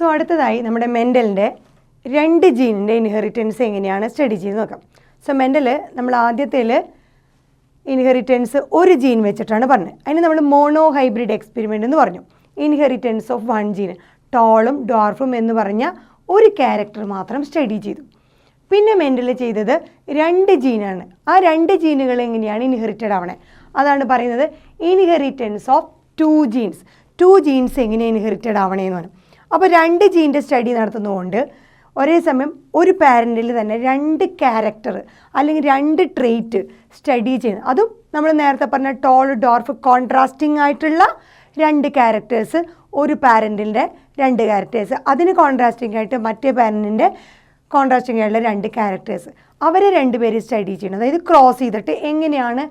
So അടുത്തതായി നമ്മുടെ മെൻഡലിൻ്റെ 2 ജീനിൻ്റെ inheritance എങ്ങനെയാണ് സ്റ്റഡി ചെയ്ത് നോക്കാം. സോ മെൻഡൽ നമ്മൾ ആദ്യത്തേൽ ഇൻഹെറിറ്റൻസ് ഒരു ജീൻ വെച്ചിട്ടാണ് പറഞ്ഞത്. അതിന് നമ്മൾ മോണോ ഹൈബ്രിഡ് എക്സ്പെരിമെൻ്റ് എന്ന് പറഞ്ഞു. ഇൻഹെറിറ്റൻസ് ഓഫ് 1 ജീൻ, ടോളും ഡോർഫും എന്ന് പറഞ്ഞ ഒരു ക്യാരക്ടർ മാത്രം സ്റ്റഡി ചെയ്തു. പിന്നെ മെൻഡൽ ചെയ്തത് 2 ജീനാണ്. ആ 2 ജീനുകൾ എങ്ങനെയാണ് ഇൻഹെറിറ്റഡ് ആവണേ, അതാണ് പറയുന്നത് ഇൻഹെറിറ്റൻസ് ഓഫ് 2 ജീൻസ്. 2 ജീൻസ് എങ്ങനെ ഇൻഹെറിറ്റഡ് ആവണേന്ന് പറഞ്ഞു. അപ്പോൾ 2 ജീൻ്റെ സ്റ്റഡി നടത്തുന്നതുകൊണ്ട് ഒരേ സമയം ഒരു പാരൻറ്റിൽ തന്നെ 2 ക്യാരക്ടർ അല്ലെങ്കിൽ 2 ട്രെയ്റ്റ് സ്റ്റഡി ചെയ്യുന്നത്. അതും നമ്മൾ നേരത്തെ പറഞ്ഞ ടോൾ ഡോർഫ് കോൺട്രാസ്റ്റിംഗ് ആയിട്ടുള്ള 2 ക്യാരക്ടേഴ്സ്, ഒരു പാരൻറ്റിൻ്റെ 2 ക്യാരക്ടേഴ്സ്, അതിന് കോൺട്രാസ്റ്റിംഗ് ആയിട്ട് മറ്റേ പാരൻറ്റിൻ്റെ കോൺട്രാസ്റ്റിംഗ് ആയിട്ടുള്ള 2 ക്യാരക്ടേഴ്സ്, അവരെ 2 പേര് സ്റ്റഡി ചെയ്യണം. അതായത് ക്രോസ് ചെയ്തിട്ട് എങ്ങനെയാണ്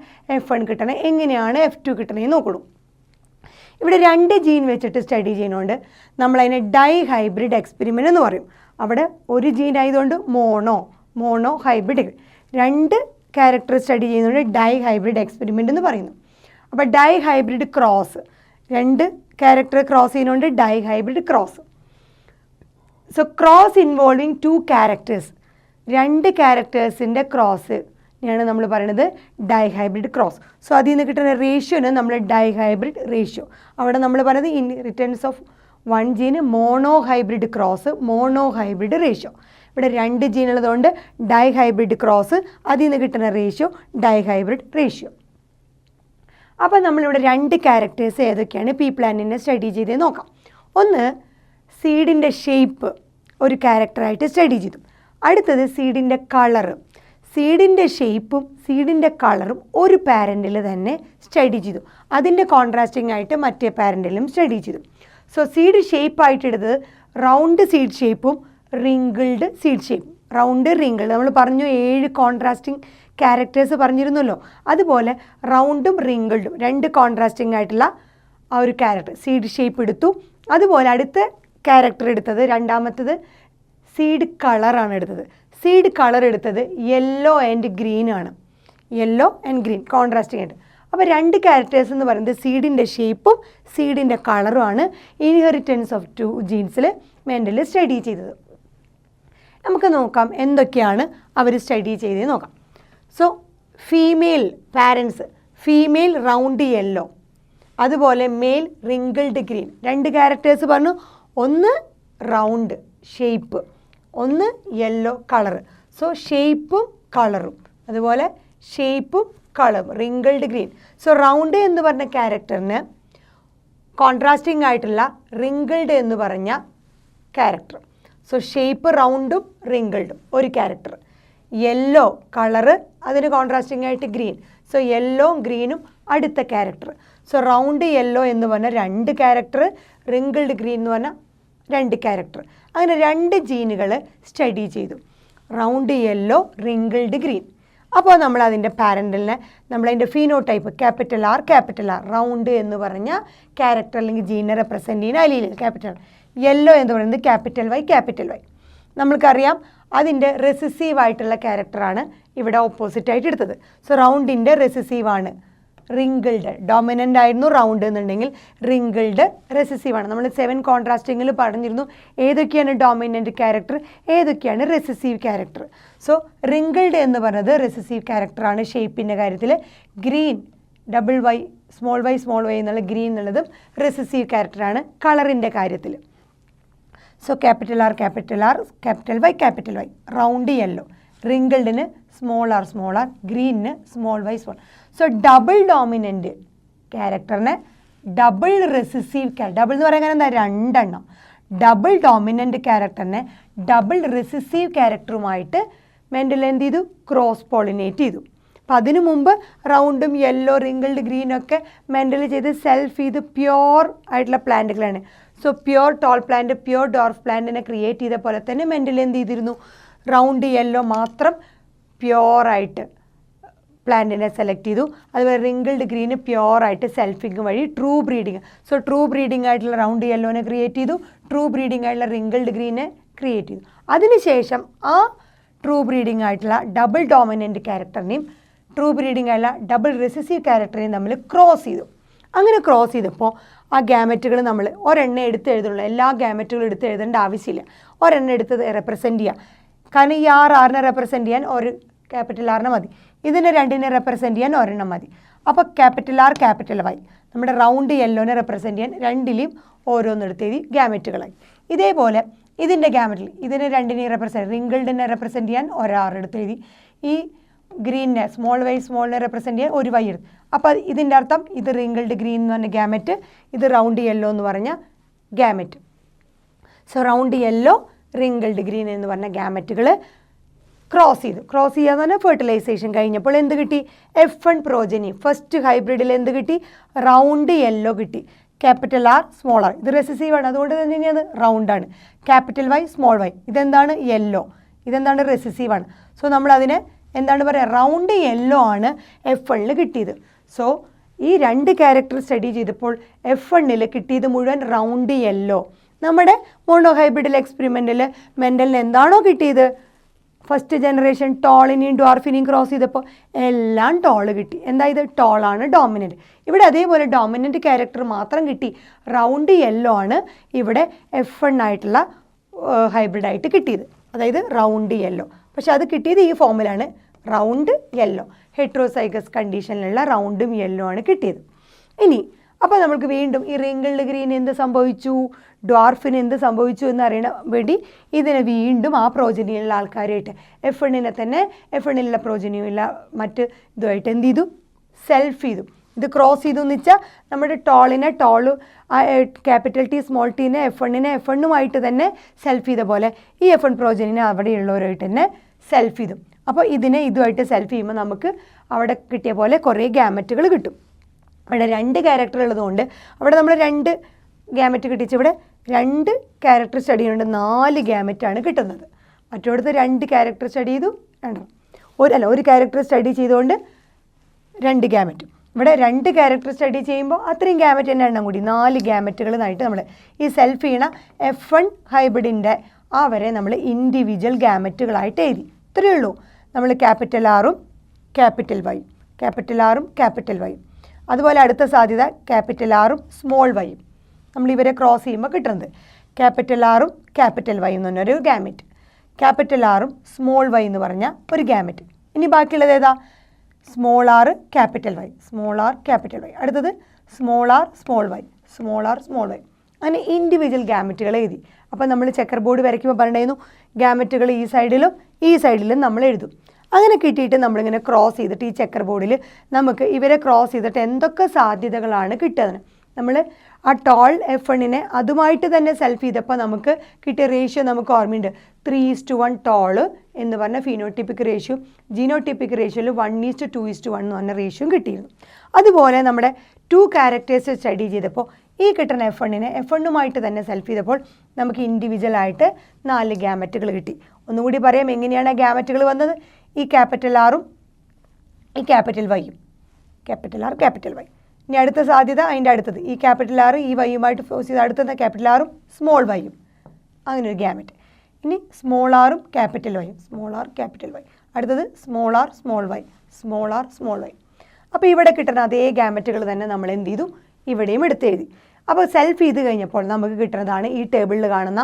F1 കിട്ടണേ, എങ്ങനെയാണ് F2 കിട്ടണേ നോക്കണം. ഇവിടെ 2 ജീൻ വെച്ചിട്ട് സ്റ്റഡി ചെയ്യുന്നതുകൊണ്ട് നമ്മളതിനെ ഡൈ ഹൈബ്രിഡ് എക്സ്പെരിമെൻ്റ് എന്ന് പറയും. അവിടെ ഒരു ജീൻ ആയതുകൊണ്ട് മോണോ ഹൈബ്രിഡ്, 2 ക്യാരക്ടർ സ്റ്റഡി ചെയ്യുന്നതുകൊണ്ട് ഡൈ ഹൈബ്രിഡ് എക്സ്പെരിമെൻ്റ് എന്ന് പറയുന്നു. അപ്പോൾ dihybrid cross, 2 character cross ചെയ്യുന്നതുകൊണ്ട് dihybrid cross. So cross involving 2 characters, 2 ക്യാരക്ടേഴ്സിൻ്റെ ക്രോസ് ാണ് നമ്മൾ പറയുന്നത് ഡൈ ഹൈബ്രിഡ് ക്രോസ്. സോ അതിൽ നിന്ന് കിട്ടുന്ന റേഷ്യോന് നമ്മൾ ഡൈ ഹൈബ്രിഡ് റേഷ്യോ. അവിടെ നമ്മൾ പറയുന്നത് inheritance of 1 gene mono hybrid cross, mono hybrid ratio. ഇവിടെ 2 ജീൻ ഉള്ളതുകൊണ്ട് ഡൈ ഹൈബ്രിഡ് ക്രോസ്, അതിൽ നിന്ന് കിട്ടുന്ന റേഷ്യോ ഡൈ ഹൈബ്രിഡ് റേഷ്യോ. അപ്പോൾ നമ്മളിവിടെ 2 ക്യാരക്ടേഴ്സ് ഏതൊക്കെയാണ് പീ പ്ലാന്റിനെ സ്റ്റഡി ചെയ്ത് നോക്കാം. ഒന്ന്, സീഡിൻ്റെ ഷേപ്പ് ഒരു ക്യാരക്ടറായിട്ട് സ്റ്റഡി ചെയ്തു. അടുത്തത് സീഡിൻ്റെ കളറ്. സീഡിൻ്റെ ഷേപ്പും സീഡിൻ്റെ കളറും ഒരു പാരൻറ്റിൽ തന്നെ സ്റ്റഡി ചെയ്തു. അതിൻ്റെ കോൺട്രാസ്റ്റിംഗ് ആയിട്ട് മറ്റേ പാരൻറ്റിലും സ്റ്റഡി ചെയ്തു. സോ സീഡ് ഷേപ്പായിട്ട് എടുത്തത് റൗണ്ട് സീഡ് ഷേപ്പും റിങ്കിൾഡ് സീഡ് ഷേപ്പും. റൗണ്ട് റിങ്കിൾഡ് നമ്മൾ പറഞ്ഞു 7 കോൺട്രാസ്റ്റിംഗ് ക്യാരക്ടേഴ്സ് പറഞ്ഞിരുന്നല്ലോ. അതുപോലെ റൗണ്ടും റിങ്കിൾഡും 2 കോൺട്രാസ്റ്റിംഗ് ആയിട്ടുള്ള ആ ഒരു ക്യാരക്ടർ സീഡ് ഷേപ്പ് എടുത്തു. അതുപോലെ അടുത്ത ക്യാരക്ടർ എടുത്തത് രണ്ടാമത്തത് സീഡ് കളറാണ് എടുത്തത്. സീഡ് കളർ എടുത്തത് യെല്ലോ ആൻഡ് ഗ്രീൻ ആണ്. യെല്ലോ ആൻഡ് ഗ്രീൻ കോൺട്രാസ്റ്റിംഗ് ആയിട്ട്. അപ്പോൾ 2 ക്യാരക്ടേഴ്സ് എന്ന് പറയുന്നത് സീഡിൻ്റെ ഷേപ്പും സീഡിൻ്റെ കളറുമാണ് ഇൻഹെറിറ്റൻസ് ഓഫ് 2 ജീൻസിൽ മെൻഡൽ സ്റ്റഡി ചെയ്തത്. നമുക്ക് നോക്കാം എന്തൊക്കെയാണ് അവർ സ്റ്റഡി ചെയ്തത് നോക്കാം. So female parents, female round yellow, അതുപോലെ മെയിൽ റിങ്കിൾഡ് ഗ്രീൻ. 2 ക്യാരക്ടേഴ്സ് പറഞ്ഞു, ഒന്ന് റൗണ്ട് ഷേപ്പ്, ഒന്ന് യെല്ലോ കളറ്. സോ ഷേപ്പും കളറും, അതുപോലെ ഷേപ്പും കളറും റിങ്കിൾഡ് ഗ്രീൻ. സോ റൗണ്ട് എന്ന് പറഞ്ഞ ക്യാരക്ടറിന് കോൺട്രാസ്റ്റിംഗ് ആയിട്ടുള്ള റിങ്കിൾഡ് എന്ന് പറഞ്ഞ ക്യാരക്ടർ. സോ ഷേപ്പ് റൗണ്ടും റിങ്കിൾഡും ഒരു ക്യാരക്ടർ. യെല്ലോ കളറ്, അതിന് കോൺട്രാസ്റ്റിംഗ് ആയിട്ട് ഗ്രീൻ. സോ യെല്ലോ ഗ്രീനും അടുത്ത ക്യാരക്ടർ. സോ റൗണ്ട് യെല്ലോ എന്ന് പറഞ്ഞാൽ 2 ക്യാരക്ടർ, റിങ്കിൾഡ് ഗ്രീൻ എന്ന് പറഞ്ഞാൽ 2 ക്യാരക്ടർ. അങ്ങനെ 2 ജീനുകൾ സ്റ്റഡി ചെയ്തു, റൗണ്ട് യെല്ലോ, റിങ്കിൾഡ് ഗ്രീൻ. അപ്പോൾ നമ്മൾ അതിൻ്റെ പാരൻറ്റലിനെ നമ്മളതിൻ്റെ ഫീനോടൈപ്പ് ക്യാപിറ്റൽ ആർ, റൗണ്ട് എന്ന് പറഞ്ഞ ക്യാരക്ടർ അല്ലെങ്കിൽ ജീനെ റെപ്രസെൻ്റ് ചെയ്യുന്ന അലീൽ ക്യാപിറ്റൽ. യെല്ലോ എന്ന് പറയുന്നത് ക്യാപിറ്റൽ വൈ. നമ്മൾക്കറിയാം അതിൻ്റെ റെസിസീവ് ആയിട്ടുള്ള ക്യാരക്ടറാണ് ഇവിടെ ഓപ്പോസിറ്റായിട്ട് എടുത്തത്. സോ റൗണ്ടിൻ്റെ റെസിസീവാണ് റിങ്കിൾഡ്. ഡോമിനൻ്റ് ആയിരുന്നു റൗണ്ട് എന്നുണ്ടെങ്കിൽ റിങ്കിൾഡ് റെസിസീവാണ്. നമ്മൾ 7 കോൺട്രാസ്റ്റിങ്ങിൽ പറഞ്ഞിരുന്നു ഏതൊക്കെയാണ് ഡോമിനൻ്റ് ക്യാരക്ടർ, ഏതൊക്കെയാണ് റെസിസീവ് ക്യാരക്ടർ. സോ റിങ്കിൾഡ് എന്ന് പറയുന്നത് റെസിസീവ് ക്യാരക്ടറാണ് ഷേപ്പിൻ്റെ കാര്യത്തിൽ. ഗ്രീൻ വൈ സ്മോൾ വൈ എന്നുള്ള ഗ്രീൻ എന്നുള്ളതും റെസിസീവ് ക്യാരക്ടറാണ് കളറിൻ്റെ കാര്യത്തിൽ. So capital R, capital Y. Round yellow, റിങ്കിൾഡിന് സ്മോൾ ആർ, ഗ്രീനിന് small Y. So double dominant ക്യാരക്ടറിനെ ഡബിൾ റെസിസീവ് ഡബിൾ എന്ന് പറയാൻ എന്താ 2 എണ്ണം. ഡബിൾ ഡോമിനൻ്റ് ക്യാരക്ടറിനെ ഡബിൾ റെസിസീവ് ക്യാരക്ടറുമായിട്ട് മെൻഡൽ എന്ത് ചെയ്തു, ക്രോസ് പോളിനേറ്റ് ചെയ്തു. അപ്പം അതിനു മുമ്പ് റൗണ്ടും യെല്ലോ, റിങ്കിൾഡ് ഗ്രീനൊക്കെ മെൻഡൽ ചെയ്ത് സെൽഫ് ചെയ്ത് പ്യോർ ആയിട്ടുള്ള പ്ലാന്റുകളാണ്. So pure tall plant, pure dwarf പ്ലാന്റിനെ ക്രിയേറ്റ് ചെയ്ത പോലെ തന്നെ മെൻഡൽ എന്ത് ചെയ്തിരുന്നു, റൗണ്ട് യെല്ലോ മാത്രം പ്യോറായിട്ട് പ്ലാന്റിനെ സെലക്ട് ചെയ്തു. അതുപോലെ റിങ്കിൾഡ് ഗ്രീന് പ്യോറായിട്ട് സെൽഫിങ് വഴി true breeding. So true breeding ആയിട്ടുള്ള റൗണ്ട് യെല്ലോനെ ക്രിയേറ്റ് ചെയ്തു, ട്രൂ ബ്രീഡിംഗ് ആയിട്ടുള്ള റിങ്കിൾഡ് ഗ്രീനെ ക്രിയേറ്റ് ചെയ്തു. അതിനുശേഷം ആ ട്രൂ ബ്രീഡിംഗ് ആയിട്ടുള്ള ഡബിൾ ഡോമിനൻ്റ് ക്യാരക്ടറിനെയും ട്രൂ ബ്രീഡിംഗ് ആയിട്ടുള്ള ഡബിൾ റെസിസീവ് ക്യാരക്ടറിനെയും തമ്മിൽ ക്രോസ് ചെയ്തു. അങ്ങനെ ക്രോസ് ചെയ്തപ്പോൾ ആ ഗ്യാമറ്റുകൾ നമ്മൾ ഒരെണ്ണം എടുത്ത് എഴുതുള്ളൂ. എല്ലാ ഗ്യാമറ്റുകളും എടുത്ത് എഴുതേണ്ട ആവശ്യമില്ല. ഒരെണ്ണം എടുത്ത് റെപ്രസെൻറ്റ് ചെയ്യുക. കാരണം ഈ ആറിനെ റെപ്രസെൻറ്റ് ചെയ്യാൻ ഒരു ക്യാപിറ്റൽ ആറിനെ മതി. ഇതിനെ രണ്ടിനെ റെപ്രസെൻറ്റ് ചെയ്യാൻ ഒരെണ്ണം മതി. അപ്പോൾ ക്യാപിറ്റൽ ആർ ക്യാപിറ്റൽ വൈ നമ്മുടെ റൗണ്ട് യെല്ലോനെ റെപ്രസെൻറ്റ് ചെയ്യാൻ രണ്ടിലെയും ഓരോന്നെടുത്ത് എഴുതി ഗ്യാമറ്റുകളായി. ഇതേപോലെ ഇതിൻ്റെ ഗ്യാമറ്റിൽ ഇതിനെ രണ്ടിനെയും റിങ്കിൾഡിനെ റെപ്രസെൻറ്റ് ചെയ്യാൻ ഒരാറെടുത്ത് എഴുതി. ഈ ഗ്രീനിനെ സ്മോളിനെ റെപ്രസെൻറ്റ് ചെയ്യാൻ ഒരു വൈ എടുത്ത്. അപ്പോൾ ഇതിൻ്റെ അർത്ഥം ഇത് റിങ്കിൾഡ് ഗ്രീൻ എന്ന് പറഞ്ഞ ഗ്യാമറ്റ്, ഇത് റൗണ്ട് യെല്ലോ എന്ന് പറഞ്ഞ gamut. So round yellow wrinkled green എന്ന് പറഞ്ഞ ഗ്യാമറ്റുകൾ ക്രോസ് ചെയ്യാന്ന് പറഞ്ഞാൽ ഫെർട്ടിലൈസേഷൻ കഴിഞ്ഞപ്പോൾ എന്ത് കിട്ടി? F1 പ്രോജനി ഫസ്റ്റ് ഹൈബ്രിഡിൽ എന്ത് കിട്ടി? റൗണ്ട് യെല്ലോ കിട്ടി. ക്യാപിറ്റൽ ആർ സ്മോൾ ആർ ഇത് റെസസീവ് ആണ്, അതുകൊണ്ട് തന്നെ അത് റൗണ്ടാണ്. ക്യാപിറ്റൽ വൈ സ്മോൾ വൈ ഇതെന്താണ്? യെല്ലോ. ഇതെന്താണ്? റെസസീവ് ആണ്. സോ നമ്മളതിനെ എന്താണ് പറയുക? റൗണ്ട് യെല്ലോ ആണ് F1 കിട്ടിയത്. സോ ഈ രണ്ട് ക്യാരക്ടർ സ്റ്റഡി ചെയ്തപ്പോൾ F1 കിട്ടിയത് മുഴുവൻ റൗണ്ട് യെല്ലോ. നമ്മുടെ മോണോഹൈബ്രിഡിൽ എക്സ്പെരിമെൻറ്റിൽ മെൻഡലിന് എന്താണോ കിട്ടിയത്, ഫസ്റ്റ് ജനറേഷൻ ടോളിനെയും ഡ്വാർഫിനെയും ക്രോസ് ചെയ്തപ്പോൾ എല്ലാം ടോള് കിട്ടി. എന്തായത്? ടോളാണ് ഡോമിനൻറ്റ്. ഇവിടെ അതേപോലെ ഡോമിനൻറ്റ് ക്യാരക്ടർ മാത്രം കിട്ടി. റൗണ്ട് യെല്ലോ ആണ് ഇവിടെ F1 ആയിട്ടുള്ള ഹൈബ്രിഡായിട്ട് കിട്ടിയത്, അതായത് റൗണ്ട് യെല്ലോ. പക്ഷെ അത് കിട്ടിയത് ഈ ഫോമിലാണ്, റൗണ്ട് യെല്ലോ. ഹെട്രോസൈഗസ് കണ്ടീഷനിലുള്ള റൗണ്ടും യെല്ലോ ആണ് കിട്ടിയത്. ഇനി അപ്പോൾ നമുക്ക് വീണ്ടും ഈ റിങ്കിൾഡ് ഗ്രീൻ എന്ത് സംഭവിച്ചു, ഡ്വാർഫിന് എന്ത് സംഭവിച്ചു എന്നറിയണ വേണ്ടി ഇതിനെ വീണ്ടും ആ പ്രോജനിയുള്ള ആൾക്കാരായിട്ട് F1 തന്നെ F1 പ്രോജനിയുമില്ല മറ്റ് ഇതുമായിട്ട് എന്ത് ചെയ്തു? സെൽഫ് ചെയ്തു. ഇത് ക്രോസ് ചെയ്തു എന്ന് വെച്ചാൽ നമ്മുടെ ടോള് ക്യാപിറ്റൽ ടി സ്മോൾ ടീനെ F1 തന്നെ സെൽഫ് ചെയ്ത പോലെ ഈ F1 പ്രോജനിനെ അവിടെയുള്ളവരായിട്ട് തന്നെ സെൽഫ് ചെയ്തു. അപ്പോൾ ഇതിനെ ഇതുമായിട്ട് സെൽഫ് ചെയ്യുമ്പോൾ നമുക്ക് അവിടെ കിട്ടിയ പോലെ കുറേ ഗ്യാമറ്റുകൾ കിട്ടും. അവിടെ രണ്ട് ക്യാരക്ടർ ഉള്ളതുകൊണ്ട് അവിടെ നമ്മൾ രണ്ട് ഗ്യാമറ്റ് കിട്ടിച്ച് ഇവിടെ രണ്ട് ക്യാരക്ടർ സ്റ്റഡി കൊണ്ട് 4 ഗ്യാമറ്റാണ് കിട്ടുന്നത്. മറ്റോടത്ത് രണ്ട് ക്യാരക്ടർ സ്റ്റഡി ചെയ്തു ഒരു ക്യാരക്ടർ സ്റ്റഡി ചെയ്തുകൊണ്ട് 2 ഗ്യാമറ്റ്. ഇവിടെ രണ്ട് ക്യാരക്ടർ സ്റ്റഡി ചെയ്യുമ്പോൾ അത്രയും ഗ്യാമറ്റ് തന്നെ എണ്ണം കൂടി 4 ഗ്യാമറ്റുകളായിട്ട് നമ്മൾ ഈ സെൽഫ് ചെയ്യണ F1 ഹൈബ്രിഡിൻ്റെ അവരെ നമ്മൾ ഇൻഡിവിജ്വൽ ഗ്യാമറ്റുകളായിട്ട് എഴുതി. ഇത്രയേ ഉള്ളൂ. നമ്മൾ ക്യാപിറ്റൽ ആറും ക്യാപിറ്റൽ വൈയും അതുപോലെ അടുത്ത സാധ്യത ക്യാപിറ്റൽ ആറും സ്മോൾ വൈയും നമ്മൾ ഇവരെ ക്രോസ് ചെയ്യുമ്പോൾ കിട്ടുന്നത് ക്യാപിറ്റൽ ആറും ക്യാപിറ്റൽ വൈ എന്ന് പറഞ്ഞൊരു ഗ്യാമറ്റ്, ക്യാപിറ്റൽ ആറും സ്മോൾ വൈ എന്ന് പറഞ്ഞ ഒരു ഗ്യാമറ്റ്. ഇനി ബാക്കിയുള്ളത് ഏതാ? സ്മോൾ ആർ ക്യാപിറ്റൽ വൈ, അടുത്തത് സ്മോൾ ആർ സ്മോൾ വൈ. അങ്ങനെ ഇൻഡിവിജ്വൽ ഗ്യാമറ്റുകൾ എഴുതി. അപ്പോൾ നമ്മൾ ചെക്കർ ബോർഡ് വരയ്ക്കുമ്പോൾ പറഞ്ഞിരുന്നു ഗ്യാമറ്റുകൾ ഈ സൈഡിലും നമ്മൾ എഴുതും. അങ്ങനെ കിട്ടിയിട്ട് നമ്മളിങ്ങനെ ക്രോസ് ചെയ്തിട്ട് ഈ ചെക്കർ ബോർഡിൽ നമുക്ക് ഇവരെ ക്രോസ് ചെയ്തിട്ട് എന്തൊക്കെ സാധ്യതകളാണ് കിട്ടുന്നത്. നമ്മൾ ആ ടോൾ F1 അതുമായിട്ട് തന്നെ സെൽഫ് ചെയ്തപ്പോൾ നമുക്ക് കിട്ടിയ റേഷ്യോ നമുക്ക് ഓർമ്മയുണ്ട്. 3:1 ടോള് എന്ന് പറഞ്ഞ ഫിനോട്ടിപ്പിക് റേഷ്യോ, ജീനോട്ടിപ്പിക് റേഷ്യോയിൽ 1:2:1 എന്ന് പറഞ്ഞ റേഷ്യോ കിട്ടിയിരുന്നു. അതുപോലെ നമ്മുടെ 2 ക്യാരക്ടേഴ്സ് സ്റ്റഡി ചെയ്തപ്പോൾ ഈ കിട്ടുന്ന F1 തന്നെ സെൽഫ് ചെയ്തപ്പോൾ നമുക്ക് ഇൻഡിവിജ്വലായിട്ട് 4 ഗ്യാമറ്റുകൾ കിട്ടി. ഒന്നുകൂടി പറയാം എങ്ങനെയാണ് ഗ്യാമറ്റുകൾ വന്നത്. ഈ ക്യാപിറ്റൽ ആറും ഈ ക്യാപിറ്റൽ വൈയും, ക്യാപിറ്റൽ വൈ. ഇനി അടുത്ത സാധ്യത അതിൻ്റെ അടുത്തത് ഈ ക്യാപിറ്റൽ ആർ ഈ വൈയുമായിട്ട് ഫോഴ്സ് ചെയ്ത് അടുത്തത് ക്യാപിറ്റൽ ആറും സ്മോൾ വൈയും, അങ്ങനെ ഒരു ഗ്യാമറ്റ്. ഇനി സ്മോൾ ആറും ക്യാപിറ്റൽ വൈയും, അടുത്തത് സ്മോൾ ആർ സ്മോൾ വൈ. അപ്പോൾ ഇവിടെ കിട്ടുന്ന അതേ ഗ്യാമറ്റുകൾ തന്നെ നമ്മൾ എന്ത് ചെയ്തു? ഇവിടെയും എടുത്തെഴുതി. അപ്പോൾ സെൽഫ് ചെയ്ത് കഴിഞ്ഞപ്പോൾ നമുക്ക് കിട്ടുന്നതാണ് ഈ ടേബിളിൽ കാണുന്ന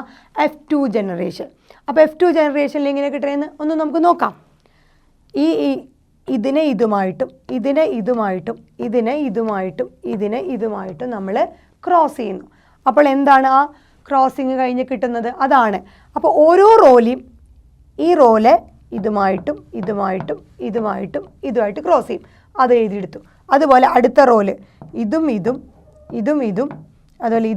F2 ജനറേഷൻ. അപ്പോൾ F2 ജനറേഷനിൽ എങ്ങനെ കിട്ടുന്നതെന്ന് ഒന്ന് നമുക്ക് നോക്കാം. ഇതിനെ ഇതുമായിട്ടും നമ്മൾ ക്രോസ് ചെയ്യുന്നു. അപ്പോൾ എന്താണ് ആ ക്രോസിങ് കഴിഞ്ഞ് കിട്ടുന്നത്? അതാണ്. അപ്പോൾ ഓരോ റോയിലും ഈ റോലെ ഇതുമായിട്ട് ക്രോസ് ചെയ്യും. അത് എഴുതിയെടുത്തു. അതുപോലെ അടുത്ത റോല് ഇതും അതുപോലെ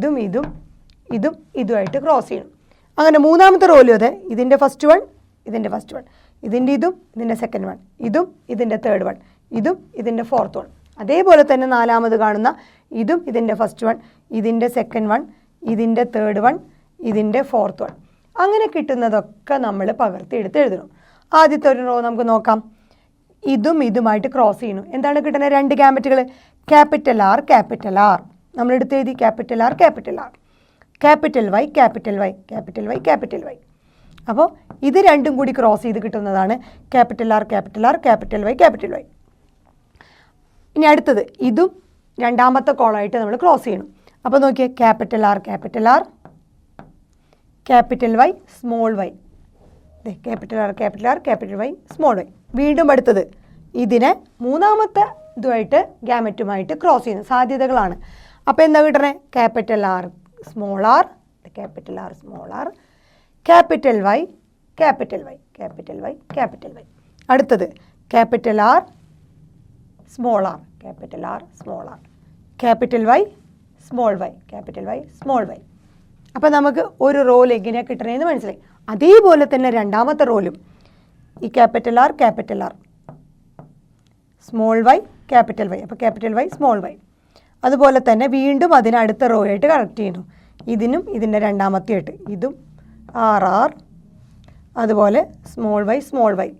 ഇതുമായിട്ട് ക്രോസ് ചെയ്യണം. അങ്ങനെ മൂന്നാമത്തെ റോലും അതെ, ഇതിൻ്റെ ഫസ്റ്റ് വൺ, ഇതിൻ്റെ സെക്കൻഡ് വൺ, ഇതിൻ്റെ തേർഡ് വൺ, ഇതിൻ്റെ ഫോർത്ത് വൺ. അതേപോലെ തന്നെ നാലാമത് കാണുന്ന ഇതിൻ്റെ ഫസ്റ്റ് വൺ, ഇതിൻ്റെ സെക്കൻഡ് വൺ, ഇതിൻ്റെ തേർഡ് വൺ, ഇതിൻ്റെ ഫോർത്ത് വൺ. അങ്ങനെ കിട്ടുന്നതൊക്കെ നമ്മൾ പകർത്തിയെടുത്ത് എഴുതണം. ആദ്യത്തെ ഒരു റോ നമുക്ക് നോക്കാം. ഇതുമായിട്ട് ക്രോസ് ചെയ്യുന്നു. എന്താണ് കിട്ടുന്നത്? 2 ഗ്യാമറ്റുകൾ, ക്യാപിറ്റൽ ആർ നമ്മളെടുത്ത് എഴുതി ക്യാപിറ്റൽ ആർ, ക്യാപിറ്റൽ വൈ. അപ്പോൾ ഇത് രണ്ടും കൂടി ക്രോസ് ചെയ്ത് കിട്ടുന്നതാണ് ക്യാപിറ്റൽ ആർ, ക്യാപിറ്റൽ വൈ. ഇനി അടുത്തത് ഇതും രണ്ടാമത്തെ കോളമായിട്ട് നമ്മൾ ക്രോസ് ചെയ്യണം. അപ്പോൾ നോക്കിയേ, capital R, capital Y, small Y. Capital R, capital Y, small Y. വീണ്ടും അടുത്തത് ഇതിനെ മൂന്നാമത്തെ ഇതുമായിട്ട് ഗ്യാമറ്റുമായിട്ട് ക്രോസ് ചെയ്യുന്ന സാധ്യതകളാണ്. അപ്പോൾ എന്താ കിട്ടണേ? Capital R, small R, capital R, small R, capital Y, capital Y, capital Y, capital Y. അടുത്തത് capital R, small R, capital R, small R, capital Y, small Y, capital Y, small Y. അപ്പോൾ നമുക്ക് ഒരു role എങ്ങനെയാണ് കിട്ടണേന്ന് മനസ്സിലായി. അതേപോലെ തന്നെ രണ്ടാമത്തെ റോലും ഈ capital R, small Y, capital Y. അപ്പോൾ ക്യാപിറ്റൽ വൈ, സ്മോൾ വൈ. അതുപോലെ തന്നെ വീണ്ടും അതിന് അടുത്ത റോ ആയിട്ട് കണക്ട് ചെയ്യുന്നു. ഇതിനും ഇതിൻ്റെ രണ്ടാമത്തെ ആയിട്ട് ഇതും ആർ ആർ, അതുപോലെ സ്മോൾ വൈ, സ്മോൾ വൈ,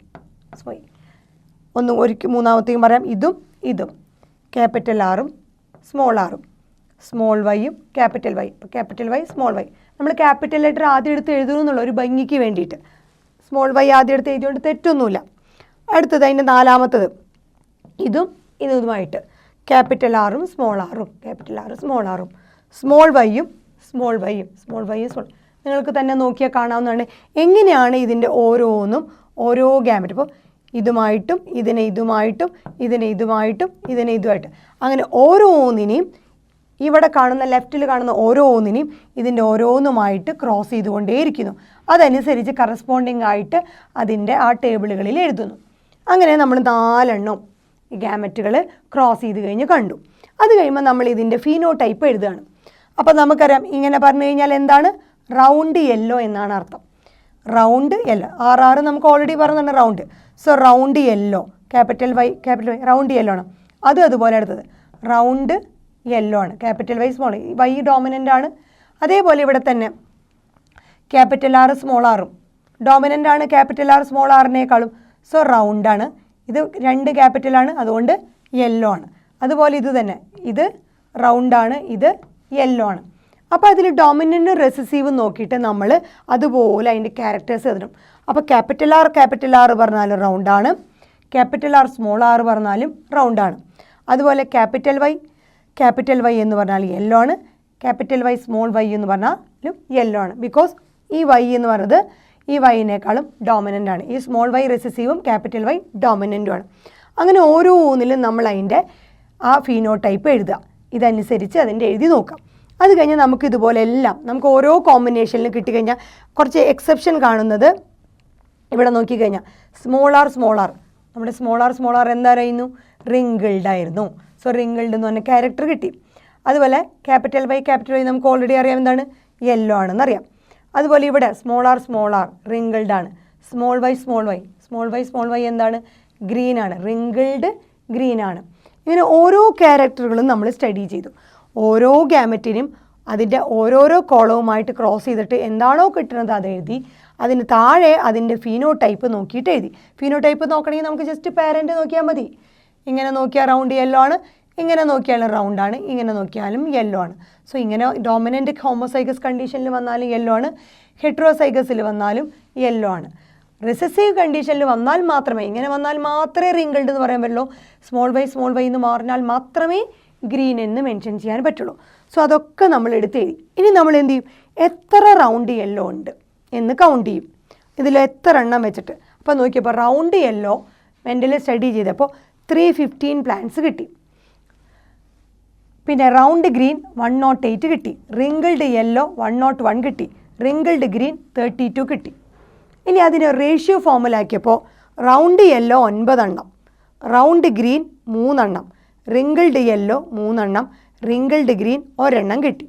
മൂന്നാമത്തേക്കും പറയാം, ഇതും ക്യാപിറ്റൽ ആറും സ്മോൾ ആറും, സ്മോൾ വൈയും ക്യാപിറ്റൽ വൈ. ഇപ്പോൾ ക്യാപിറ്റൽ വൈ, സ്മോൾ വൈ. നമ്മൾ ക്യാപിറ്റൽ ലെറ്റർ ആദ്യം എടുത്ത് എഴുതുന്നു എന്നുള്ള ഒരു ഭംഗിക്ക് വേണ്ടിയിട്ട് സ്മോൾ വൈ ആദ്യം എടുത്ത് എഴുതിയോണ്ട് തെറ്റൊന്നുമില്ല. അടുത്തത് അതിൻ്റെ നാലാമത്തത് ഇതുമായിട്ട് ക്യാപിറ്റൽ ആറും സ്മോൾ ആറും, ക്യാപിറ്റൽ ആറും സ്മോൾ ആറും, സ്മോൾ വൈയും സ്മോൾ വൈയും, സ്മോൾ വൈയും സ്മോൾ. നിങ്ങൾക്ക് തന്നെ നോക്കിയാൽ കാണാവുന്നതാണ് എങ്ങനെയാണ് ഇതിൻ്റെ ഓരോന്നും ഓരോ ഗ്യാമറ്റ്. ഇപ്പോൾ ഇതുമായിട്ടും ഇതുമായിട്ടും ഇതുമായിട്ട് അങ്ങനെ ഓരോന്നിനെയും ഇവിടെ കാണുന്ന ലെഫ്റ്റിൽ കാണുന്ന ഓരോന്നിനെയും ഇതിൻ്റെ ഓരോന്നുമായിട്ട് ക്രോസ് ചെയ്തുകൊണ്ടേയിരിക്കുന്നു. അതനുസരിച്ച് കറസ്പോണ്ടിങ് ആയിട്ട് അതിൻ്റെ ആ ടേബിളുകളിൽ എഴുതുന്നു. അങ്ങനെ നമ്മൾ 4 എണ്ണം ഗ്യാമറ്റുകൾ ക്രോസ് ചെയ്ത് കഴിഞ്ഞ് കണ്ടു. അത് കഴിയുമ്പോൾ നമ്മൾ ഇതിൻ്റെ ഫീനോടൈപ്പ് എഴുതുകയാണ്. അപ്പോൾ നമുക്കറിയാം ഇങ്ങനെ പറഞ്ഞു കഴിഞ്ഞാൽ എന്താണ്? റൗണ്ട് യെല്ലോ എന്നാണ് അർത്ഥം. റൗണ്ട് യെല്ലോ, ആർ നമുക്ക് ഓൾറെഡി പറഞ്ഞതാണ് round. So round yellow, capital Y, round yellow ആണ്. അതുപോലെ അടുത്തത് റൗണ്ട് യെല്ലോ ആണ്, capital Y, small Y dominant ആണ്. അതേപോലെ ഇവിടെ തന്നെ ക്യാപിറ്റൽ ആർ, സ്മോൾ ആറും ഡോമിനൻ്റ് ആണ് ക്യാപിറ്റൽ ആർ, സ്മോൾ ആറിനേക്കാളും. സോ റൗണ്ടാണ്. ഇത് 2 ക്യാപിറ്റലാണ്, അതുകൊണ്ട് യെല്ലോ ആണ്. അതുപോലെ ഇത് തന്നെ, ഇത് റൗണ്ടാണ്, ഇത് യെല്ലോ ആണ്. അപ്പോൾ അതിൽ ഡോമിനൻ്റ് റെസസീവ് നോക്കിയിട്ട് നമ്മൾ അതുപോലെ അതിൻ്റെ ക്യാരക്ടേഴ്സ് എഴുതണം. അപ്പോൾ ക്യാപിറ്റൽ ആർ പറഞ്ഞാലും റൗണ്ടാണ്, ക്യാപിറ്റൽ ആർ, സ്മോൾ ആർ പറഞ്ഞാലും റൗണ്ടാണ്. അതുപോലെ ക്യാപിറ്റൽ വൈ എന്ന് പറഞ്ഞാൽ യെല്ലോ ആണ്, ക്യാപിറ്റൽ വൈ, സ്മോൾ വൈ എന്ന് പറഞ്ഞാലും യെല്ലോ ആണ്. ബിക്കോസ് ഈ വൈ എന്ന് പറയുന്നത് ഈ വൈനേക്കാളും ഡോമിനൻ്റ് ആണ്. ഈ സ്മോൾ വൈ റെസസീവും ക്യാപിറ്റൽ വൈ ഡോമിനൻ്റുമാണ്. അങ്ങനെ ഓരോന്നിലും നമ്മൾ അതിൻ്റെ ആ ഫീനോടൈപ്പ് എഴുതുക. ഇതനുസരിച്ച് അതിൻ്റെ എഴുതി നോക്കാം. അത് കഴിഞ്ഞ് നമുക്ക് ഇതുപോലെ എല്ലാം നമുക്ക് ഓരോ കോമ്പിനേഷനിലും കിട്ടിക്കഴിഞ്ഞാൽ കുറച്ച് എക്സെപ്ഷൻ കാണുന്നത് ഇവിടെ നോക്കിക്കഴിഞ്ഞാൽ സ്മോൾ ആർ നമ്മുടെ സ്മോൾ ആർ എന്തായിരുന്നു? റിങ്കിൾഡ് ആയിരുന്നു. സോ റിങ്കിൾഡ് എന്ന് പറഞ്ഞ ക്യാരക്ടർ കിട്ടി. അതുപോലെ ക്യാപിറ്റൽ വൈ നമുക്ക് ഓൾറെഡി അറിയാം എന്താണ്? യെല്ലോ ആണെന്നറിയാം. അതുപോലെ ഇവിടെ സ്മോൾ ആർ റിങ്കിൾഡ് ആണ്. സ്മോൾ വൈ എന്താണ്? ഗ്രീൻ ആണ്, റിങ്കിൾഡ് ഗ്രീൻ ആണ്. ഇങ്ങനെ ഓരോ ക്യാരക്ടറുകളും നമ്മൾ സ്റ്റഡി ചെയ്തു. ഓരോ ഗ്യാമറ്റിനും അതിൻ്റെ ഓരോരോ കോളവുമായിട്ട് ക്രോസ് ചെയ്തിട്ട് എന്താണോ കിട്ടുന്നത് അത് എഴുതി. അതിന് താഴെ അതിൻ്റെ ഫീനോടൈപ്പ് നോക്കിയിട്ട് എഴുതി. ഫീനോടൈപ്പ് നോക്കണമെങ്കിൽ നമുക്ക് ജസ്റ്റ് പാരൻറ്റ് നോക്കിയാൽ മതി. ഇങ്ങനെ നോക്കിയാൽ റൗണ്ട് യെല്ലോ ആണ്, ഇങ്ങനെ നോക്കിയാലും റൗണ്ട് ആണ്, ഇങ്ങനെ നോക്കിയാലും യെല്ലോ ആണ്. സോ ഇങ്ങനെ ഡോമിനൻ്റ് ഹോമോസൈഗസ് കണ്ടീഷനിൽ വന്നാലും യെല്ലോ ആണ്, ഹെട്രോസൈഗസിൽ വന്നാലും യെല്ലോ ആണ്. റിസസീവ് കണ്ടീഷനിൽ വന്നാൽ മാത്രമേ, ഇങ്ങനെ വന്നാൽ മാത്രമേ റിങ്കിൾഡ് എന്ന് പറയാൻ പറ്റുള്ളൂ. സ്മോൾ വൈ എന്ന് മാറിനാൽ മാത്രമേ ഗ്രീൻ എന്ന് മെൻഷൻ ചെയ്യാൻ പറ്റുള്ളൂ. സോ അതൊക്കെ നമ്മൾ എടുത്തെഴുതി. ഇനി നമ്മൾ എന്ത് ചെയ്യും? എത്ര റൗണ്ട് യെല്ലോ ഉണ്ട് എന്ന് കൗണ്ട് ചെയ്യും. ഇതിൽ എത്ര എണ്ണം വെച്ചിട്ട്. അപ്പോൾ നോക്കിയപ്പോൾ റൗണ്ട് യെല്ലോ മെൻ്റൽ സ്റ്റഡി ചെയ്തപ്പോൾ 315 പ്ലാന്റ്സ് കിട്ടി. പിന്നെ റൗണ്ട് ഗ്രീൻ 108 കിട്ടി. റിങ്കിൾഡ് യെല്ലോ 101 കിട്ടി. റിങ്കിൾഡ് ഗ്രീൻ 32 കിട്ടി. ഇനി അതിന് റേഷ്യോ ഫോമുലാക്കിയപ്പോൾ റൗണ്ട് യെല്ലോ 9 എണ്ണം, റൗണ്ട് ഗ്രീൻ 3 എണ്ണം, റിങ്കിൾഡ് യെല്ലോ 3 എണ്ണം, റിങ്കിൾഡ് ഗ്രീൻ 1 എണ്ണം കിട്ടി.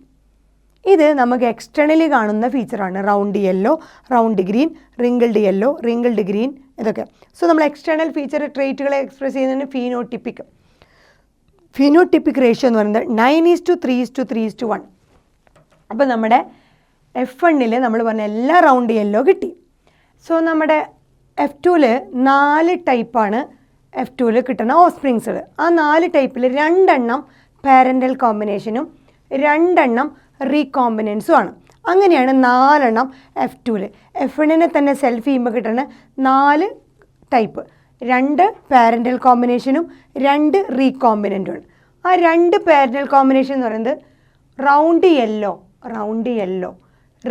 ഇത് നമുക്ക് എക്സ്റ്റേണലി കാണുന്ന ഫീച്ചറാണ്. Round yellow, round green, wrinkled yellow, wrinkled green, ഇതൊക്കെ. സോ നമ്മൾ എക്സ്റ്റേണൽ ഫീച്ചർ ട്രേറ്റുകളെ എക്സ്പ്രസ് ചെയ്യുന്നതിന് ഫീനോട്ടിപ്പിക് റേഷ്യോ എന്ന് പറയുന്നത് 9:3:3:1. അപ്പോൾ നമ്മുടെ F1 നമ്മൾ പറഞ്ഞ എല്ലാ റൗണ്ട് യെല്ലോ കിട്ടി. സോ നമ്മുടെ F2 4 ടൈപ്പാണ് F2 കിട്ടുന്ന ഓസ്പ്രിങ്സുകൾ. ആ 4 ടൈപ്പിൽ 2 എണ്ണം പാരൻ്റൽ കോമ്പിനേഷനും 2 എണ്ണം റീകോമ്പിനൻസും ആണ്. അങ്ങനെയാണ് 4 എണ്ണം F2. F1 തന്നെ സെൽഫ് ചെയ്യുമ്പോൾ കിട്ടുന്ന 4 ടൈപ്പ്, 2 പാരൻ്റൽ കോമ്പിനേഷനും 2 റീകോമ്പിനൻറ്റുമാണ്. ആ 2 പാരൻ്റൽ കോമ്പിനേഷൻ എന്ന് പറയുന്നത് റൗണ്ട് യെല്ലോ,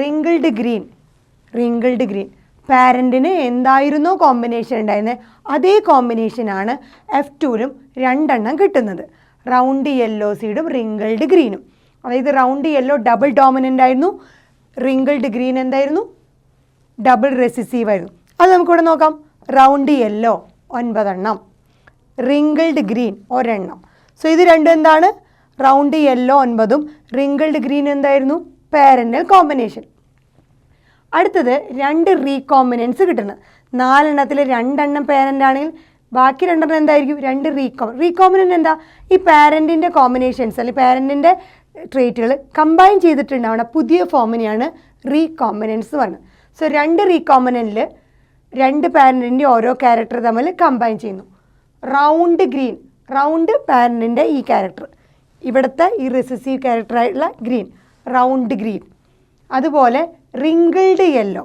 റിങ്കിൾഡ് ഗ്രീൻ, പാരൻറ്റിന് എന്തായിരുന്നോ കോമ്പിനേഷൻ ഉണ്ടായിരുന്നത് അതേ കോമ്പിനേഷനാണ് F2ലും 2 എണ്ണം കിട്ടുന്നത്. റൗണ്ട് യെല്ലോ സീഡും റിങ്കിൾഡ് ഗ്രീനും. അതായത് റൗണ്ട് യെല്ലോ ഡബിൾ ഡോമിനൻ്റ് ആയിരുന്നു, റിങ്കിൾഡ് ഗ്രീൻ എന്തായിരുന്നു, ഡബിൾ റെസിസീവ് ആയിരുന്നു. അത് നമുക്കിവിടെ നോക്കാം. റൗണ്ട് യെല്ലോ 9 എണ്ണം, റിങ്കിൾഡ് ഗ്രീൻ 1 എണ്ണം. സോ ഇത് രണ്ടും എന്താണ്? റൗണ്ട് യെല്ലോ 9ഉം റിങ്കിൾഡ് ഗ്രീൻ എന്തായിരുന്നു? Parental combination. അടുത്തത് 2 റീകോമ്പിനൻസ് കിട്ടുന്നത്. 4 എണ്ണത്തിൽ 2 എണ്ണം പാരൻ്റ് ആണെങ്കിൽ ബാക്കി 2 എണ്ണം എന്തായിരിക്കും? 2 റീകോമ്പിനൻ്റ് എന്താ? ഈ പാരൻറ്റിൻ്റെ കോമ്പിനേഷൻസ് അല്ലെങ്കിൽ പാരൻറ്റിൻ്റെ ട്രേറ്റുകൾ കമ്പൈൻ ചെയ്തിട്ടുണ്ടാവുന്ന പുതിയ ഫോമിനെയാണ് റീകോമ്പിനൻസ് പറയുന്നത്. സോ 2 റീകോമ്പിനൻറ്റിൽ 2 പാരൻറ്റിൻ്റെ ഓരോ ക്യാരക്ടർ തമ്മിൽ കമ്പൈൻ ചെയ്യുന്നു. റൗണ്ട് ഗ്രീൻ, റൗണ്ട് പാരൻറ്റിൻ്റെ ഈ ക്യാരക്ടർ, ഇവിടുത്തെ ഈ റെസിസീവ് ക്യാരക്ടറായിട്ടുള്ള ഗ്രീൻ, റൗണ്ട് ഗ്രീൻ. അതുപോലെ wrinkled yellow,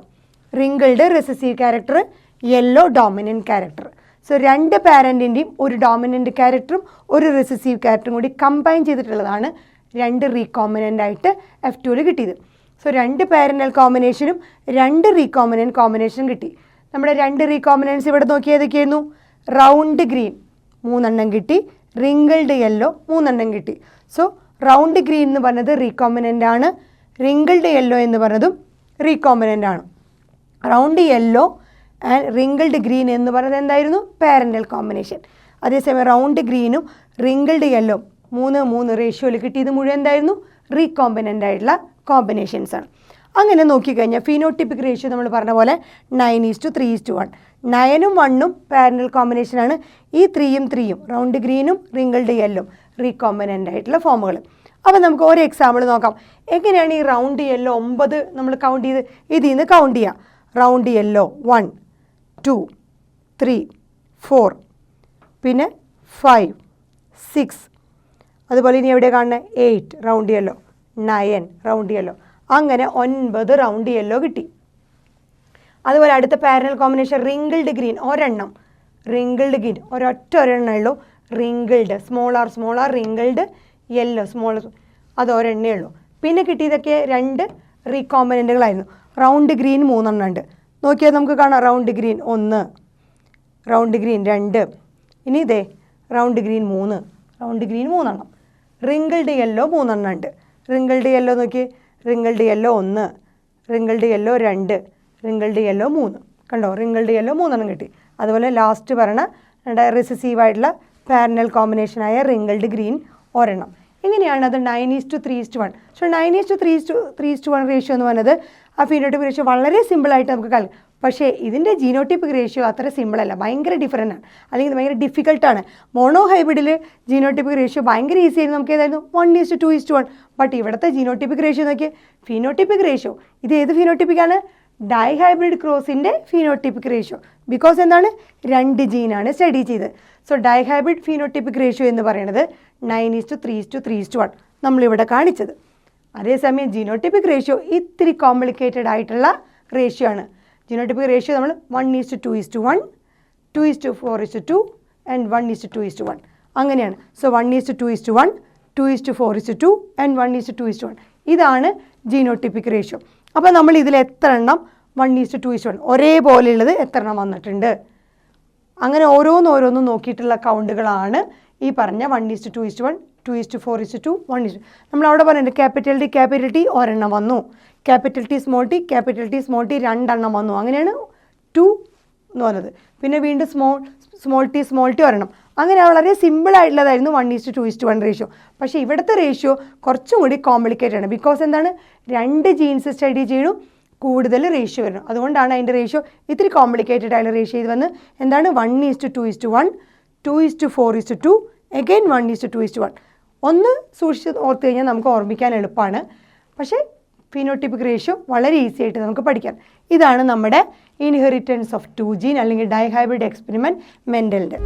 wrinkled recessive character, yellow dominant character. So 2 പാരൻറ്റിൻ്റെയും ഒരു ഡോമിനൻറ്റ് ക്യാരക്ടറും ഒരു റെസിസീവ് ക്യാരക്ടറും കൂടി കമ്പൈൻ ചെയ്തിട്ടുള്ളതാണ് 2 റീകോമ്പിനൻ്റ് ആയിട്ട് F2ൽ കിട്ടിയത്. സോ 2 പാരൻ്റൽ കോമ്പിനേഷനും 2 റീകോമ്പിനൻ്റ് കോമ്പിനേഷനും കിട്ടി. നമ്മുടെ 2 റീകോമ്പിനൻസ് ഇവിടെ നോക്കിയാൽ ഏതൊക്കെയായിരുന്നു? റൗണ്ട് ഗ്രീൻ 3 എണ്ണം കിട്ടി, റിങ്കിൾഡ് യെല്ലോ 3 എണ്ണം കിട്ടി. സോ റൗണ്ട് ഗ്രീൻ എന്ന് പറഞ്ഞത് റീകോമ്പിനൻ്റ് ആണ്, റിങ്കിൾഡ് യെല്ലോ എന്ന് പറഞ്ഞതും റീകോമ്പിനൻ്റ് ആണ്. Round yellow and wrinkled green എന്ന് പറയുന്നത് എന്തായിരുന്നു? Parental combination. അതേസമയം റൗണ്ട് ഗ്രീനും റിങ്കിൾഡ് യെല്ലോ 3-3 റേഷ്യോയിൽ കിട്ടിയത് മുഴുവൻ എന്തായിരുന്നു? റീകോമ്പിനൻ്റ് ആയിട്ടുള്ള കോമ്പിനേഷൻസാണ്. അങ്ങനെ നോക്കിക്കഴിഞ്ഞാൽ ഫിനോട്ടിപ്പിക് റേഷ്യോ നമ്മൾ പറഞ്ഞ പോലെ 9:3:1. 9ഉം 1ഉം പാരൻ്റൽ കോമ്പിനേഷനാണ്. ഈ 3ഉം 3ഉം റൗണ്ട് ഗ്രീനും റിങ്കിൾഡ് യെല്ലും റീകോമ്പിനൻ്റ് ആയിട്ടുള്ള ഫോമുകൾ. അപ്പോൾ നമുക്ക് ഒരു എക്സാമ്പിൾ നോക്കാം. എങ്ങനെയാണ് ഈ റൗണ്ട് യെല്ലോ 9 നമ്മൾ കൗണ്ട് ചെയ്ത് ഇതിൽ നിന്ന് കൗണ്ട് ചെയ്യുക? റൗണ്ട് യെല്ലോ 1, 2, 3, 4, പിന്നെ 5, 6, അതുപോലെ ഇനി എവിടെ കാണുന്നത്? 8 റൗണ്ട് യെല്ലോ, 9 റൗണ്ട് യെല്ലോ, അങ്ങനെ 9 റൗണ്ട് യെല്ലോ കിട്ടി. അതുപോലെ അടുത്ത പാരലൽ കോമ്പിനേഷൻ റിങ്കിൾഡ് ഗ്രീൻ, ഒരെണ്ണം, റിങ്കിൾഡ് ഗ്രീൻ ഒരെണ്ണേ ഉള്ളൂ, wrinkled small R wrinkled yellow small, അത് ഒരെണ്ണേ ഉള്ളൂ. പിന്നെ കിട്ടിയതൊക്കെ 2 റീകോമ്പിനൻ്റുകളായിരുന്നു. റൗണ്ട് ഗ്രീൻ 3 എണ്ണം ഉണ്ട്. നോക്കിയാൽ നമുക്ക് കാണാം റൗണ്ട് ഗ്രീൻ 1, റൗണ്ട് ഗ്രീൻ 2, ഇനി ഇതേ റൗണ്ട് ഗ്രീൻ 3, റൗണ്ട് ഗ്രീൻ 3 എണ്ണം. റിങ്കിൾഡ് യെല്ലോ 3 എണ്ണം ഉണ്ട്. റിങ്കിൾഡ് യെല്ലോ നോക്കി, wrinkled yellow 1, wrinkled yellow 2, wrinkled yellow 3. കണ്ടോ? റിങ്കിൾഡ് യെല്ലോ 3 എണ്ണം കിട്ടി. അതുപോലെ ലാസ്റ്റ് പറഞ്ഞ റെസിസീവായിട്ടുള്ള പാരലൽ കോമ്പിനേഷനായ റിങ്കിൾഡ് ഗ്രീൻ ഒരെണ്ണം. എങ്ങനെയാണ് അത്? 9:3:1. സോ 9:3:1 റേഷ്യോ എന്ന് പറയുന്നത് ആ ഫിനോട്ടിപ്പിക് റേഷ്യോ വളരെ സിമ്പിളായിട്ട് നമുക്ക് കളയാം. പക്ഷേ ഇതിൻ്റെ ജീനോട്ടിപ്പിക് റേഷ്യോ അത്ര സിമ്പിളല്ല, ഭയങ്കര ഡിഫറൻ്റ് ആണ്, അല്ലെങ്കിൽ ഭയങ്കര ഡിഫിക്കൽട്ടാണ്. മോണോ ഹൈബ്രിഡിൽ ജീനോട്ടിപ്പിക് റേഷ്യോ ഭയങ്കര ഈസി ആയിരുന്നു. നമുക്ക് ഏതായിരുന്നു? 1:2:1. ബട്ട് ഇവിടുത്തെ ജീനോട്ടിപ്പിക് റേഷ്യോ നോക്കിയാൽ ഫിനോട്ടിപ്പിക് റേഷ്യോ, ഇത് ഏത് ഫിനോട്ടിപ്പിക്കാണ്? ഡൈഹൈബ്രിഡ് ക്രോസിൻ്റെ ഫിനോട്ടിപ്പിക് റേഷ്യോ. ബിക്കോസ് എന്താണ്? 2 ജീനാണ് സ്റ്റഡി ചെയ്തത്. സോ ഡൈഹൈബ്രിഡ് ഫിനോട്ടിപ്പിക് റേഷ്യോ എന്ന് പറയുന്നത് 9:3:1 നമ്മളിവിടെ കാണിച്ചത്. അതേസമയം ജീനോട്ടിപ്പിക് റേഷ്യോ ഇത്തിരി കോംപ്ലിക്കേറ്റഡ് ആയിട്ടുള്ള റേഷ്യോ ആണ്. ജീനോട്ടിപ്പിക് റേഷ്യോ നമ്മൾ 1:2:1, 2:4:2 ആൻഡ് 1:2:1 അങ്ങനെയാണ്. സോ 1:2:1, 2:4:2 ആൻഡ് 1:2:1 ഇതാണ് ജീനോട്ടിപ്പിക് റേഷ്യോ. അപ്പോൾ നമ്മൾ ഇതിൽ എത്ര എണ്ണം 1:2:1 ഒരേപോലെയുള്ളത് എത്ര എണ്ണം വന്നിട്ടുണ്ട്, അങ്ങനെ ഓരോന്നും നോക്കിയിട്ടുള്ള കൗണ്ടുകളാണ് ഈ പറഞ്ഞ 1:2:1, 2:4:2, 1. നമ്മളവിടെ പറഞ്ഞിട്ടുണ്ട് ക്യാപിറ്റൽ ടി ഒരെണ്ണം വന്നു, ക്യാപിറ്റൽ ടി സ്മോൾ ടി 2 എണ്ണം വന്നു, അങ്ങനെയാണ് 2 എന്ന് പറഞ്ഞത്. പിന്നെ വീണ്ടും സ്മോൾ ടി ഒരെണ്ണം. അങ്ങനെ വളരെ സിമ്പിളായിട്ടുള്ളതായിരുന്നു 1:2:1 റേഷ്യോ. പക്ഷേ ഇവിടുത്തെ റേഷ്യോ കുറച്ചും കൂടി കോംപ്ലിക്കേറ്റഡ് ആണ്. ബിക്കോസ് എന്താണ്? 2 ജീൻസ് സ്റ്റഡി ചെയ്യണം, കൂടുതൽ റേഷ്യോ വരണം. അതുകൊണ്ടാണ് അതിൻ്റെ റേഷ്യോ ഇത്തിരി കോംപ്ലിക്കേറ്റഡ് ആയിട്ടുള്ള റേഷ്യോ ഇത് വന്ന് എന്താണ് 1:2:1, 2:4:2, അഗൈൻ 1:2:1. ഒന്ന് സൂക്ഷിച്ച് ഓർത്ത് കഴിഞ്ഞാൽ നമുക്ക് ഓർമ്മിക്കാൻ എളുപ്പമാണ്. പക്ഷേ ഫിനോട്ടിപ്പിക് റേഷ്യോ വളരെ ഈസി ആയിട്ട് നമുക്ക് പഠിക്കാം. ഇതാണ് നമ്മുടെ ഇൻഹെറിറ്റൻസ് ഓഫ് 2 ജീൻ അല്ലെങ്കിൽ ഡൈഹൈബ്രിഡ് എക്സ്പെരിമെൻറ്റ് മെൻഡലിൻ്റെ.